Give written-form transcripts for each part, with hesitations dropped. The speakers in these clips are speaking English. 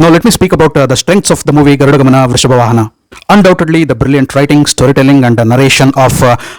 Now let me speak about the strengths of the movie Garuda Gamana Vrishabha Vahana. Undoubtedly, the brilliant writing, storytelling and narration of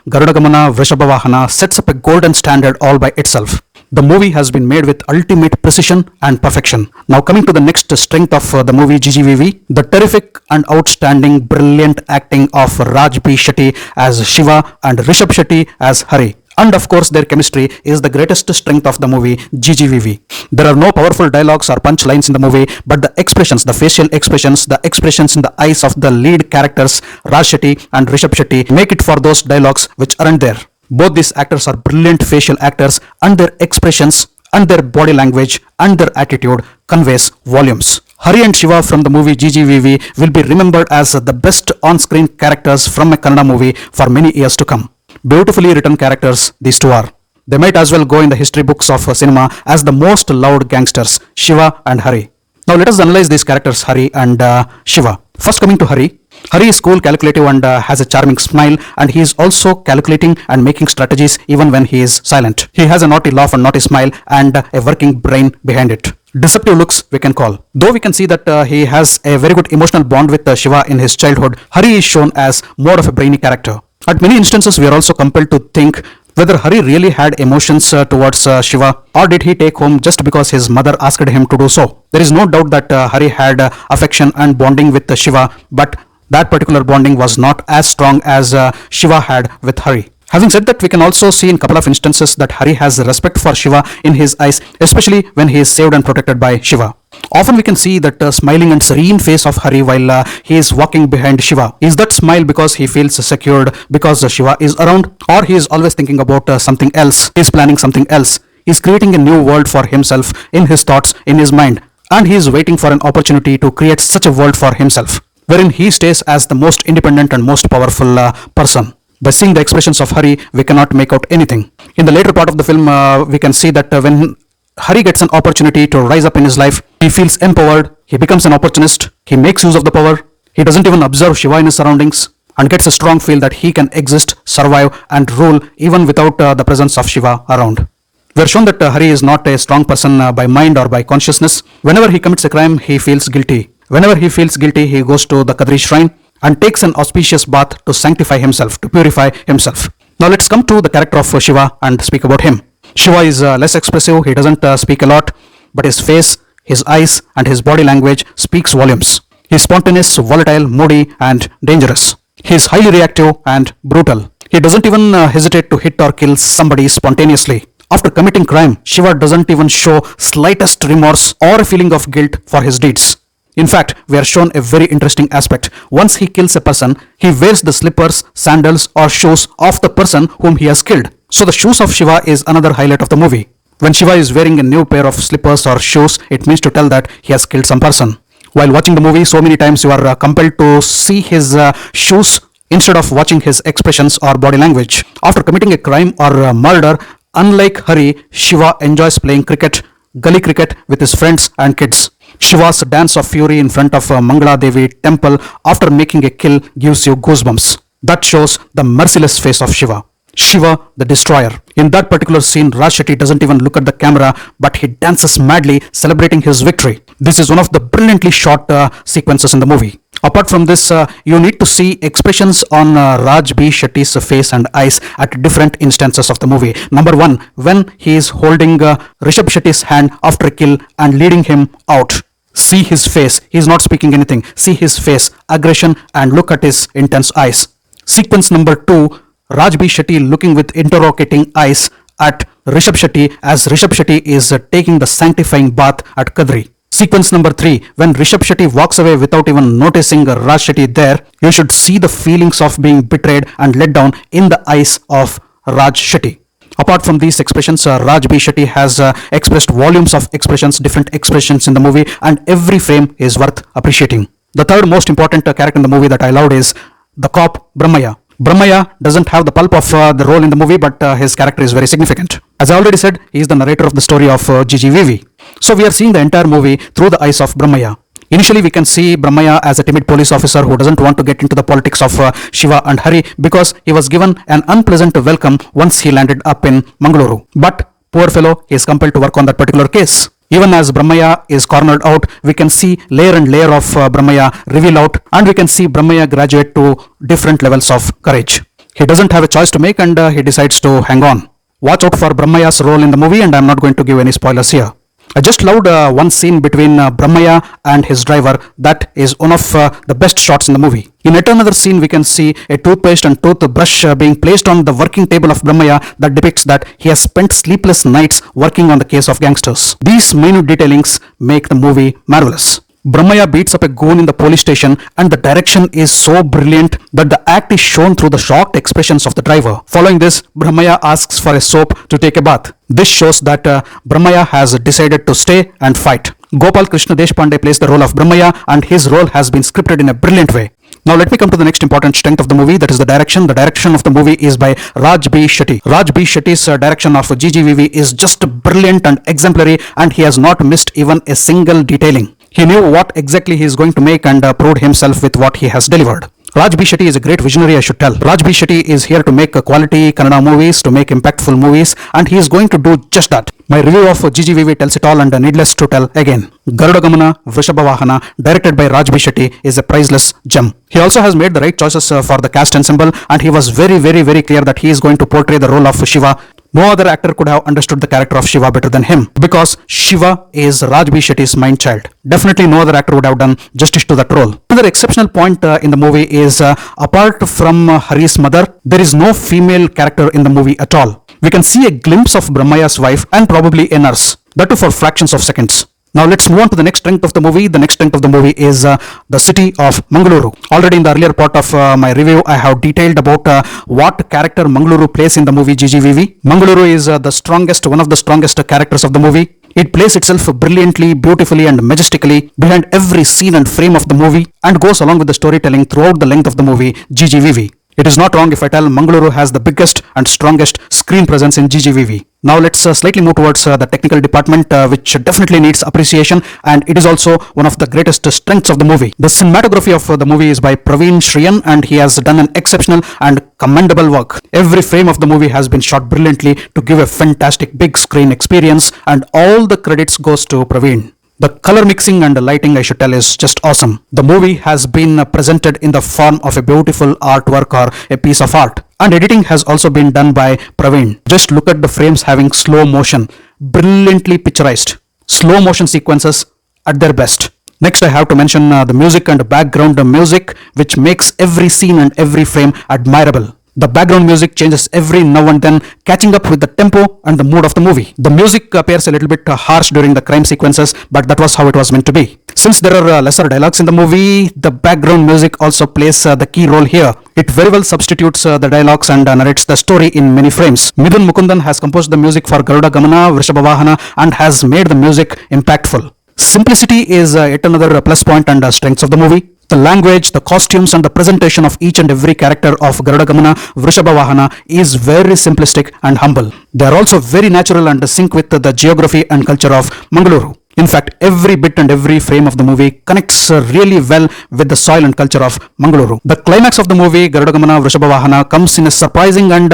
Garuda Gamana Vrishabha Vahana sets up a golden standard all by itself. The movie has been made with ultimate precision and perfection. Now coming to the next strength of the movie GGVV, the terrific and outstanding brilliant acting of Raj B. Shetty as Shiva and Rishab Shetty as Hari. And of course their chemistry is the greatest strength of the movie GGVV. There are no powerful dialogues or punchlines in the movie, but the expressions, the facial expressions, the expressions in the eyes of the lead characters Raj Shetty and Rishab Shetty make it for those dialogues which aren't there. Both these actors are brilliant facial actors and their expressions and their body language and their attitude conveys volumes. Hari and Shiva from the movie GGVV will be remembered as the best on-screen characters from a Kannada movie for many years to come. Beautifully written characters these two are. They might as well go in the history books of cinema as the most loved gangsters, Shiva and Hari. Now let us analyze these characters, Hari and Shiva. First coming to Hari. Hari is cool, calculative and has a charming smile, and he is also calculating and making strategies even when he is silent. He has a naughty laugh and naughty smile and a working brain behind it. Deceptive looks we can call. Though we can see that he has a very good emotional bond with Shiva in his childhood, Hari is shown as more of a brainy character. At many instances, we are also compelled to think whether Hari really had emotions towards Shiva, or did he take home just because his mother asked him to do so. There is no doubt that Hari had affection and bonding with Shiva, but that particular bonding was not as strong as Shiva had with Hari. Having said that, we can also see in a couple of instances that Hari has respect for Shiva in his eyes, especially when he is saved and protected by Shiva. Often we can see that smiling and serene face of Hari while he is walking behind Shiva. Is that smile because he feels secured because Shiva is around, or he is always thinking about something else, he is planning something else, he is creating a new world for himself in his thoughts, in his mind, and he is waiting for an opportunity to create such a world for himself, wherein he stays as the most independent and most powerful person. By seeing the expressions of Hari, we cannot make out anything. In the later part of the film, we can see that when Hari gets an opportunity to rise up in his life, he feels empowered, he becomes an opportunist, he makes use of the power, he doesn't even observe Shiva in his surroundings, and gets a strong feel that he can exist, survive and rule even without the presence of Shiva around. We are shown that Hari is not a strong person by mind or by consciousness. Whenever he commits a crime, he feels guilty. Whenever he feels guilty, he goes to the Kadri shrine and takes an auspicious bath to sanctify himself, to purify himself. Now let's come to the character of Shiva and speak about him. Shiva is less expressive, he doesn't speak a lot, but his face, his eyes and his body language speaks volumes. He is spontaneous, volatile, moody and dangerous. He is highly reactive and brutal. He doesn't even hesitate to hit or kill somebody spontaneously. After committing crime, Shiva doesn't even show slightest remorse or a feeling of guilt for his deeds. In fact, we are shown a very interesting aspect. Once he kills a person, he wears the slippers, sandals or shoes of the person whom he has killed. So the shoes of Shiva is another highlight of the movie. When Shiva is wearing a new pair of slippers or shoes, it means to tell that he has killed some person. While watching the movie, so many times you are compelled to see his shoes instead of watching his expressions or body language. After committing a crime or murder, unlike Hari, Shiva enjoys playing cricket, gully cricket with his friends and kids. Shiva's dance of fury in front of Mangala Devi temple after making a kill gives you goosebumps. That shows the merciless face of Shiva. Shiva the destroyer. In that particular scene, Raj Shetty doesn't even look at the camera, but he dances madly, celebrating his victory. This is one of the brilliantly shot sequences in the movie. Apart from this, you need to see expressions on Raj B. Shetty's face and eyes at different instances of the movie. Number one, when he is holding Rishab Shetty's hand after a kill and leading him out. See his face. He is not speaking anything. See his face, aggression, and look at his intense eyes. Sequence number 2, Raj B. Shetty looking with interrogating eyes at Rishab Shetty as Rishab Shetty is taking the sanctifying bath at Kadri. Sequence number 3, when Rishab Shetty walks away without even noticing Raj Shetty there, you should see the feelings of being betrayed and let down in the eyes of Raj Shetty. Apart from these expressions, Raj B. Shetty has expressed volumes of expressions, different expressions in the movie, and every frame is worth appreciating. The third most important character in the movie that I loved is the cop Brahmaya. Brahmaya doesn't have the pulp of the role in the movie, but his character is very significant. As I already said, he is the narrator of the story of GGVV. So we are seeing the entire movie through the eyes of Brahmaya. Initially, we can see Brahmaya as a timid police officer who doesn't want to get into the politics of Shiva and Hari because he was given an unpleasant welcome once he landed up in Mangaluru. But poor fellow, he is compelled to work on that particular case. Even as Brahmaya is cornered out, we can see layer and layer of Brahmaya reveal out, and we can see Brahmaya graduate to different levels of courage. He doesn't have a choice to make, and he decides to hang on. Watch out for Brahmaya's role in the movie, and I'm not going to give any spoilers here. I just loved one scene between Brahmaya and his driver. That is one of the best shots in the movie. In yet another scene, we can see a toothpaste and toothbrush being placed on the working table of Brahmaya that depicts that he has spent sleepless nights working on the case of gangsters. These minute detailings make the movie marvelous. Brahmaya beats up a goon in the police station, and the direction is so brilliant that the act is shown through the shocked expressions of the driver. Following this, Brahmaya asks for a soap to take a bath. This shows that Brahmaya has decided to stay and fight. Gopal Krishna Deshpande plays the role of Brahmaya, and his role has been scripted in a brilliant way. Now let me come to the next important strength of the movie, that is the direction. The direction of the movie is by Raj B. Shetty. Raj B. Shetty's direction of GGVV is just brilliant and exemplary, and he has not missed even a single detailing. He knew what exactly he is going to make and proved himself with what he has delivered. Raj B. Shetty is a great visionary, I should tell. Raj B. Shetty is here to make quality Kannada movies, to make impactful movies, and he is going to do just that. My review of GGVV tells it all, and needless to tell again. Garuda Gamana Vrishabha Vahana, directed by Raj B. Shetty, is a priceless gem. He also has made the right choices for the cast ensemble, and he was very clear that he is going to portray the role of Shiva. No other actor could have understood the character of Shiva better than him, because Shiva is Raj B. Shetty's mind child. Definitely no other actor would have done justice to that role. Another exceptional point in the movie is apart from Hari's mother, there is no female character in the movie at all. We can see a glimpse of Brahmaya's wife and probably a nurse, that too for fractions of seconds. Now let's move on to the next strength of the movie. The next strength of the movie is the city of Mangaluru. Already in the earlier part of my review, I have detailed about what character Mangaluru plays in the movie GGVV. Mangaluru is one of the strongest characters of the movie. It plays itself brilliantly, beautifully and majestically behind every scene and frame of the movie, and goes along with the storytelling throughout the length of the movie GGVV. It is not wrong if I tell Mangaluru has the biggest and strongest screen presence in GGVV. Now let's slightly move towards the technical department, which definitely needs appreciation, and it is also one of the greatest strengths of the movie. The cinematography of the movie is by Praveen Shriyan, and he has done an exceptional and commendable work. Every frame of the movie has been shot brilliantly to give a fantastic big screen experience, and all the credits goes to Praveen. The color mixing and the lighting, I should tell, is just awesome. The movie has been presented in the form of a beautiful artwork or a piece of art. And editing has also been done by Praveen. Just look at the frames having slow motion, brilliantly picturized. Slow motion sequences at their best. Next, I have to mention the music and background music, which makes every scene and every frame admirable. The background music changes every now and then, catching up with the tempo and the mood of the movie. The music appears a little bit harsh during the crime sequences, but that was how it was meant to be. Since there are lesser dialogues in the movie, the background music also plays the key role here. It very well substitutes the dialogues and narrates the story in many frames. Midun Mukundan has composed the music for Garuda Gamana Vrishabha Vahana and has made the music impactful. Simplicity is yet another plus point and strengths of the movie. The language, the costumes and the presentation of each and every character of Garuda Gamana Vrishabha Vahana is very simplistic and humble. They are also very natural and sync with the geography and culture of Mangaluru. In fact, every bit and every frame of the movie connects really well with the soil and culture of Mangaluru. The climax of the movie, Garuda Gamana Vrishabha Vahana, comes in a surprising and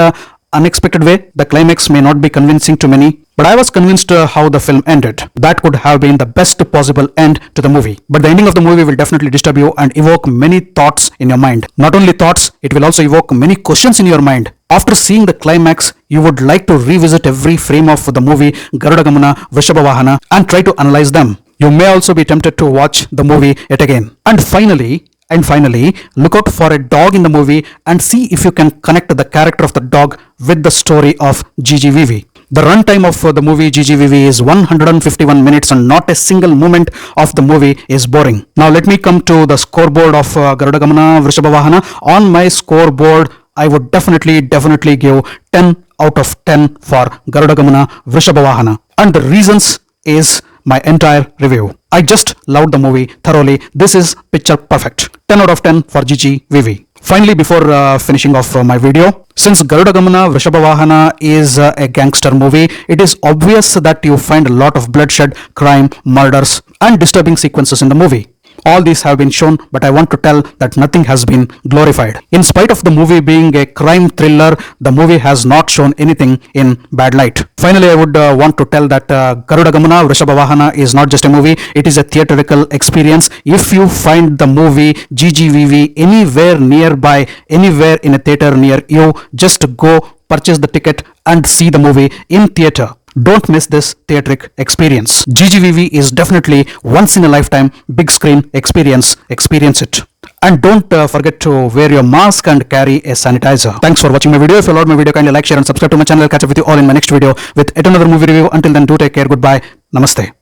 unexpected way. The climax may not be convincing to many, but I was convinced how the film ended. That could have been the best possible end to the movie. But the ending of the movie will definitely disturb you and evoke many thoughts in your mind. Not only thoughts, it will also evoke many questions in your mind. After seeing the climax, you would like to revisit every frame of the movie Garuda Gamana Vrishabha Vahana and try to analyze them. You may also be tempted to watch the movie yet again. And finally, look out for a dog in the movie and see if you can connect the character of the dog with the story of GGVV. The runtime of the movie GGVV is 151 minutes and not a single moment of the movie is boring. Now let me come to the scoreboard of Garuda Gamana Vrishabha Vahana. On my scoreboard, I would definitely give 10 out of 10 for Garuda Gamana Vrishabha Vahana. And the reasons is my entire review. I just loved the movie thoroughly. This is picture perfect. 10 out of 10 for GGVV. Finally, before finishing off my video, since Garuda Gamana Vrishabha Vahana is a gangster movie, it is obvious that you find a lot of bloodshed, crime, murders and disturbing sequences in the movie. All these have been shown, but I want to tell that nothing has been glorified. In spite of the movie being a crime thriller, the movie has not shown anything in bad light. Finally, I would want to tell that Garuda Gamana Vrishabha Vahana is not just a movie, it is a theatrical experience. If you find the movie GGVV anywhere nearby, anywhere in a theater near you, just go purchase the ticket and see the movie in theater. Don't miss this theatric experience. GGVV is definitely once in a lifetime big screen experience. Experience it. And don't forget to wear your mask and carry a sanitizer. Thanks for watching my video. If you loved my video, kindly like, share and subscribe to my channel. I'll catch up with you all in my next video with yet another movie review. Until then, do take care. Goodbye. Namaste.